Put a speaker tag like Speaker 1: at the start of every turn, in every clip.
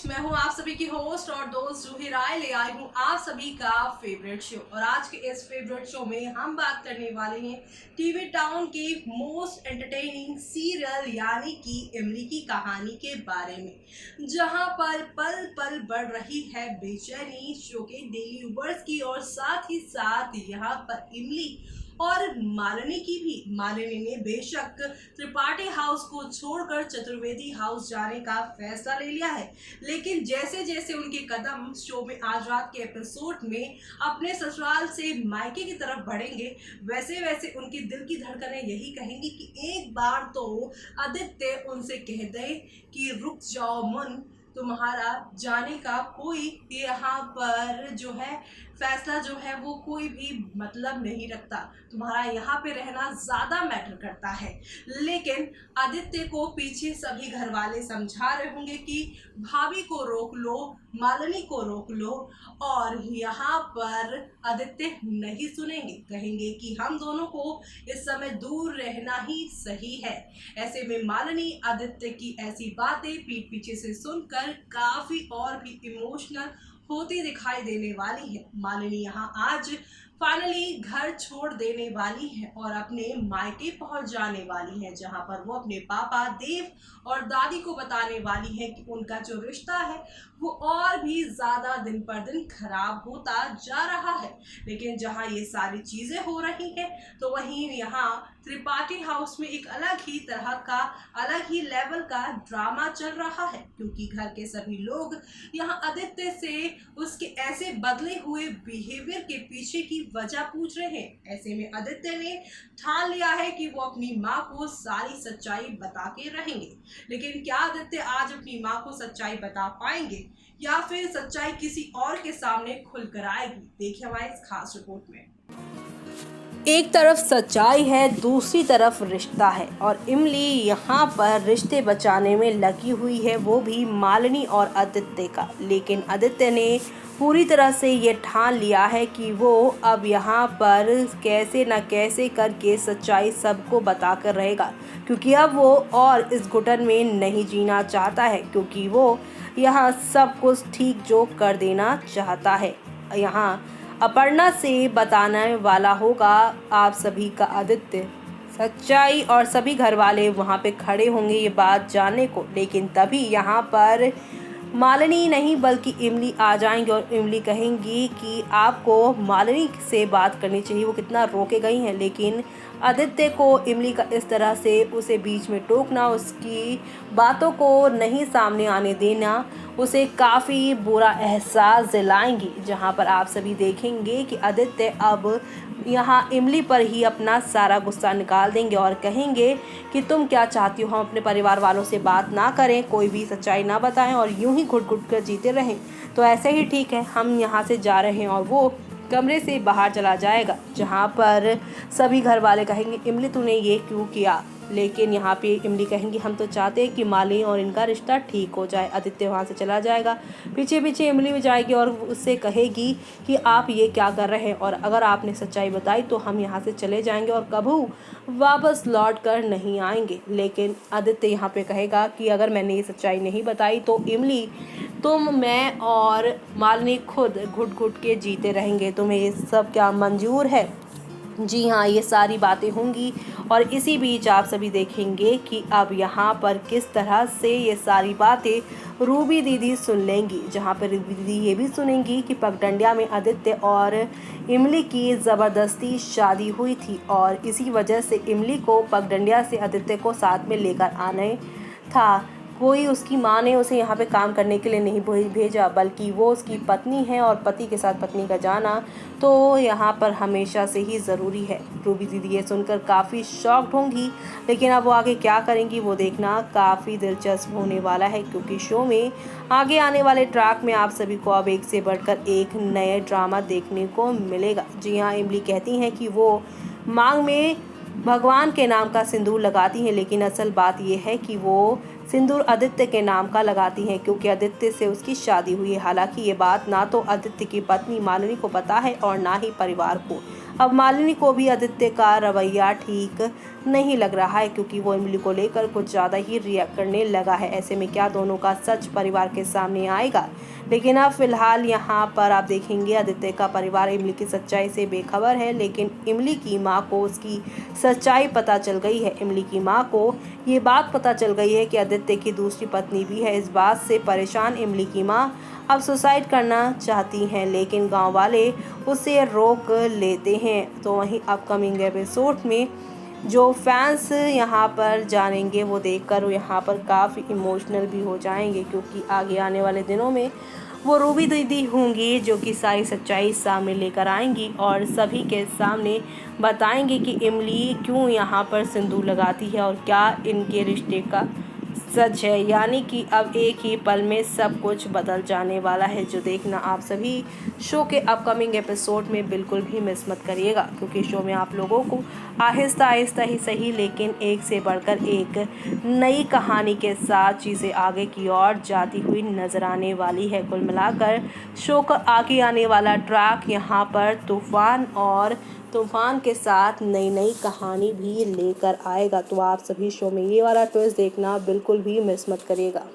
Speaker 1: Guys, मैं हूं आप सभी की होस्ट और दोस्त जूही राय। ले आई हूं आप सभी का फेवरेट शो। और आज के इस फेवरेट शो में हम बात करने वाले हैं टीवी टाउन के मोस्ट एंटरटेनिंग सीरियल यानी कि इमली की कहानी के बारे में, जहां पर पल पल बढ़ रही है बेचैनी शो के डेली व्यूअर्स की। और साथ ही साथ यहां पर इमली और मालिनी की भी। मालिनी ने बेशक त्रिपाठी हाउस को छोड़कर चतुर्वेदी हाउस जाने का फैसला ले लिया है, लेकिन जैसे जैसे उनके कदम शो में आज रात के एपिसोड में अपने ससुराल से मायके की तरफ बढ़ेंगे, वैसे वैसे उनकी दिल की धड़कनें यही कहेंगी कि एक बार तो आदित्य उनसे कह दे कि रुक जाओ मुन, तुम्हारा जाने का कोई यहाँ पर जो है फैसला जो है वो कोई भी मतलब नहीं रखता। तुम्हारा यहाँ पे रहना ज़्यादा मैटर करता है। लेकिन आदित्य को पीछे सभी घर वाले समझा रहे होंगे कि भाभी को रोक लो, मालिनी को रोक लो। और यहाँ पर आदित्य नहीं सुनेंगे, कहेंगे कि हम दोनों को इस समय दूर रहना ही सही है। ऐसे में मालिनी आदित्य की ऐसी बातें पीठ पीछे से सुनकर काफ़ी और भी इमोशनल होती दिखाई देने वाली है। मालिनी यहाँ आज फाइनली घर छोड़ देने वाली है और अपने मायके पहुंच जाने वाली है, जहां पर वो अपने पापा देव और दादी को बताने वाली है कि उनका जो रिश्ता है वो और भी ज़्यादा दिन पर दिन खराब होता जा रहा है। लेकिन जहां ये सारी चीज़ें हो रही हैं तो वहीं यहाँ त्रिपाठी हाउस में एक अलग ही तरह का, अलग ही लेवल का ड्रामा चल रहा है, क्योंकि घर के सभी लोग यहाँ आदित्य से उसके ऐसे बदले हुए बिहेवियर के पीछे की वजह पूछ रहे हैं। ऐसे में आदित्य ने ठान लिया है कि वो अपनी माँ को सारी सच्चाई बता के रहेंगे। लेकिन क्या आदित्य आज अपनी माँ को सच्चाई बता पाएंगे या फिर सच्चाई किसी और के सामने खुलकर आएगी? देखिए हमारे इस खास रिपोर्ट में।
Speaker 2: एक तरफ सच्चाई है, दूसरी तरफ रिश्ता है और इमली यहाँ पर रिश्ते बचाने में लगी हुई है, वो भी मालिनी और आदित्य का। लेकिन आदित्य ने पूरी तरह से ये ठान लिया है कि वो अब यहाँ पर कैसे न कैसे करके सच्चाई सबको बताकर रहेगा, क्योंकि अब वो और इस घुटन में नहीं जीना चाहता है, क्योंकि वो यहाँ सब कुछ ठीक जो कर देना चाहता है। यहाँ अपर्णा से बताने वाला होगा आप सभी का आदित्य सच्चाई, और सभी घर वाले वहाँ पे खड़े होंगे ये बात जानने को। लेकिन तभी यहाँ पर मालिनी नहीं बल्कि इमली आ जाएंगे और इमली कहेंगी कि आपको मालिनी से बात करनी चाहिए, वो कितना रोके गई हैं। लेकिन आदित्य को इमली का इस तरह से उसे बीच में टोकना, उसकी बातों को नहीं सामने आने देना, उसे काफ़ी बुरा एहसास दिलाएंगी। जहां पर आप सभी देखेंगे कि आदित्य अब यहाँ इमली पर ही अपना सारा गुस्सा निकाल देंगे और कहेंगे कि तुम क्या चाहती हो, हम अपने परिवार वालों से बात ना करें, कोई भी सच्चाई ना बताएं और यूं ही घुट घुट कर जीते रहें, तो ऐसे ही ठीक है, हम यहाँ से जा रहे हैं। और वो कमरे से बाहर चला जाएगा, जहाँ पर सभी घर वाले कहेंगे इमली तूने ये क्यों किया। लेकिन यहाँ पे इमली कहेंगी हम तो चाहते हैं कि मालिनी और इनका रिश्ता ठीक हो जाए। आदित्य वहाँ से चला जाएगा, पीछे पीछे इमली भी जाएगी और उससे कहेगी कि आप ये क्या कर रहे हैं, और अगर आपने सच्चाई बताई तो हम यहाँ से चले जाएंगे और कभी वापस लौट कर नहीं आएंगे। लेकिन आदित्य यहाँ पे कहेगा कि अगर मैंने ये सच्चाई नहीं बताई तो इमली, तुम, मैं और मालिनी खुद घुट घुट के जीते रहेंगे। तुम्हें ये सब क्या मंजूर है? जी हाँ, ये सारी बातें होंगी। और इसी बीच आप सभी देखेंगे कि अब यहाँ पर किस तरह से ये सारी बातें रूबी दीदी सुन लेंगी, जहाँ पर रूबी दीदी ये भी सुनेंगी कि पगडंडिया में आदित्य और इमली की ज़बरदस्ती शादी हुई थी और इसी वजह से इमली को पगडंडिया से आदित्य को साथ में लेकर आने था। कोई उसकी माँ ने उसे यहाँ पे काम करने के लिए नहीं भेजा, बल्कि वो उसकी पत्नी है और पति के साथ पत्नी का जाना तो यहाँ पर हमेशा से ही ज़रूरी है। रूबी दीदी ये सुनकर काफ़ी शॉक्ड होंगी, लेकिन अब वो आगे क्या करेंगी वो देखना काफ़ी दिलचस्प होने वाला है, क्योंकि शो में आगे आने वाले ट्रैक में आप सभी को अब एक से बढ़कर एक नए ड्रामा देखने को मिलेगा। जी हाँ, इमली कहती हैं कि वो मांग में भगवान के नाम का सिंदूर लगाती हैं, लेकिन असल बात यह है कि वो सिंदूर आदित्य के नाम का लगाती हैं, क्योंकि आदित्य से उसकी शादी हुई है। हालांकि ये बात ना तो आदित्य की पत्नी मालिनी को पता है और ना ही परिवार को। अब मालिनी को भी आदित्य का रवैया ठीक नहीं लग रहा है, क्योंकि वो इमली को लेकर कुछ ज़्यादा ही रिएक्ट करने लगा है। ऐसे में क्या दोनों का सच परिवार के सामने आएगा? लेकिन अब फिलहाल यहाँ पर आप देखेंगे आदित्य का परिवार इमली की सच्चाई से बेखबर है, लेकिन इमली की माँ को उसकी सच्चाई पता चल गई है। इमली की माँ को ये बात पता चल गई है कि आदित्य की दूसरी पत्नी भी है। इस बात से परेशान इमली की माँ अब सुसाइड करना चाहती हैं, लेकिन गांव वाले उसे रोक लेते हैं। तो वहीं अपकमिंग एपिसोड में जो फैंस यहाँ पर जानेंगे वो देखकर यहाँ पर काफ़ी इमोशनल भी हो जाएंगे, क्योंकि आगे आने वाले दिनों में वो रूबी दीदी होंगी जो कि सारी सच्चाई सामने लेकर आएंगी और सभी के सामने बताएंगे कि इमली क्यों यहाँ पर सिंदूर लगाती है और क्या इनके रिश्ते का सच है। यानी कि अब एक ही पल में सब कुछ बदल जाने वाला है, जो देखना आप सभी शो के अपकमिंग एपिसोड में बिल्कुल भी मिस मत करिएगा, क्योंकि शो में आप लोगों को आहिस्ता आहिस्ता ही सही लेकिन एक से बढ़कर एक नई कहानी के साथ चीज़ें आगे की ओर जाती हुई नजर आने वाली है। कुल मिलाकर शो का आगे आने वाला ट्रैक यहाँ पर तूफान के साथ नई कहानी भी लेकर आएगा। तो आप सभी शो में ये वाला ट्विस्ट देखना बिल्कुल भी मिस मत करिएगा।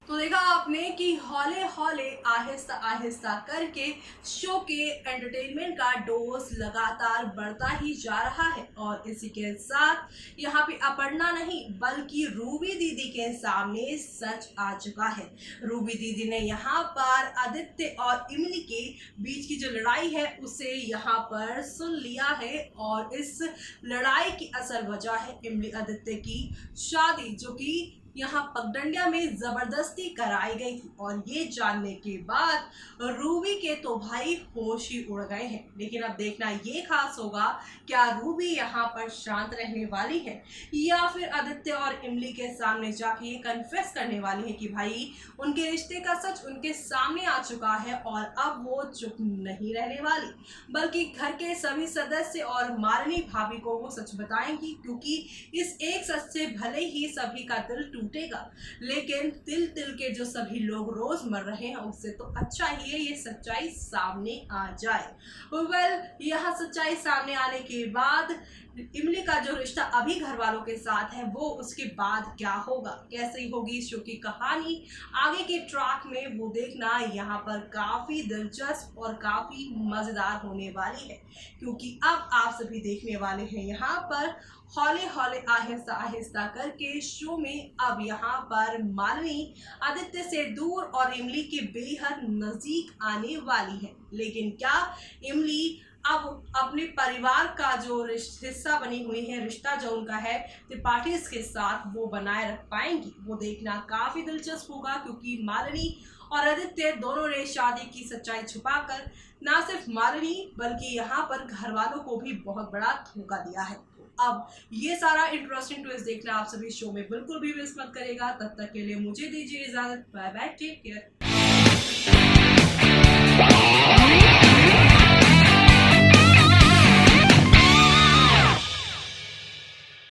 Speaker 1: तो देखा आपने कि हौले हौले आहिस्ता आहिस्ता करके शो के एंटरटेनमेंट का डोज लगातार बढ़ता ही जा रहा है और इसी के साथ यहाँ पे अपर्णा नहीं बल्कि रूबी दीदी के सामने सच आ चुका है। रूबी दीदी ने यहाँ पर आदित्य और इमली के बीच की जो लड़ाई है उसे यहाँ पर सुन लिया है और इस लड़ाई की असल वजह है इमली आदित्य की शादी, जो कि यहाँ पगडंडिया में जबरदस्ती कराई गई थी। और ये जानने के बाद रूबी के तो भाई होश ही उड़ गए हैं। लेकिन अब देखना ये खास होगा, क्या रूबी यहाँ पर शांत रहने वाली है या फिर आदित्य और इमली के सामने जाके ये कन्फेस करने वाली है कि भाई उनके रिश्ते का सच उनके सामने आ चुका है और अब वो चुप नहीं रहने वाली, बल्कि घर के सभी सदस्य और मालिनी भाभी को वो सच बताएंगी, क्योंकि इस एक सच से भले ही सभी का दिल टूटेगा, लेकिन तिल तिल के जो सभी लोग रोज मर रहे हैं उससे तो अच्छा ही है ये सच्चाई सामने आ जाए। यहाँ सच्चाई सामने आने के बाद इमली का जो रिश्ता अभी घर वालों के साथ है वो उसके बाद क्या होगा, कैसे होगी शो की कहानी आगे के ट्रैक में, वो देखना यहाँ पर काफी दिलचस्प और काफी मजेदार होने वाली है, क्योंकि अब आप सभी देखने वाले हैं यहाँ पर हौले हौले आहिस्ता आहिस्ता करके शो में अब यहाँ पर मालिनी आदित्य से दूर और इमली के बेहद नजदीक आने वाली है। लेकिन क्या इमली अब अपने परिवार का जो हिस्सा बनी हुई है, रिश्ता जो उनका है त्रिपाठी के साथ, वो बनाए रख पाएंगी? वो देखना काफी दिलचस्प होगा, क्योंकि मालिनी और आदित्य दोनों ने शादी की सच्चाई छुपाकर ना सिर्फ मालिनी बल्कि यहाँ पर घर वालों को भी बहुत बड़ा धोखा दिया है। अब ये सारा इंटरेस्टिंग ट्विस्ट देखना आप सभी शो में बिल्कुल भी मिस मत करेगा। तब तक के लिए मुझे दीजिए इजाजत। Bye bye, take care.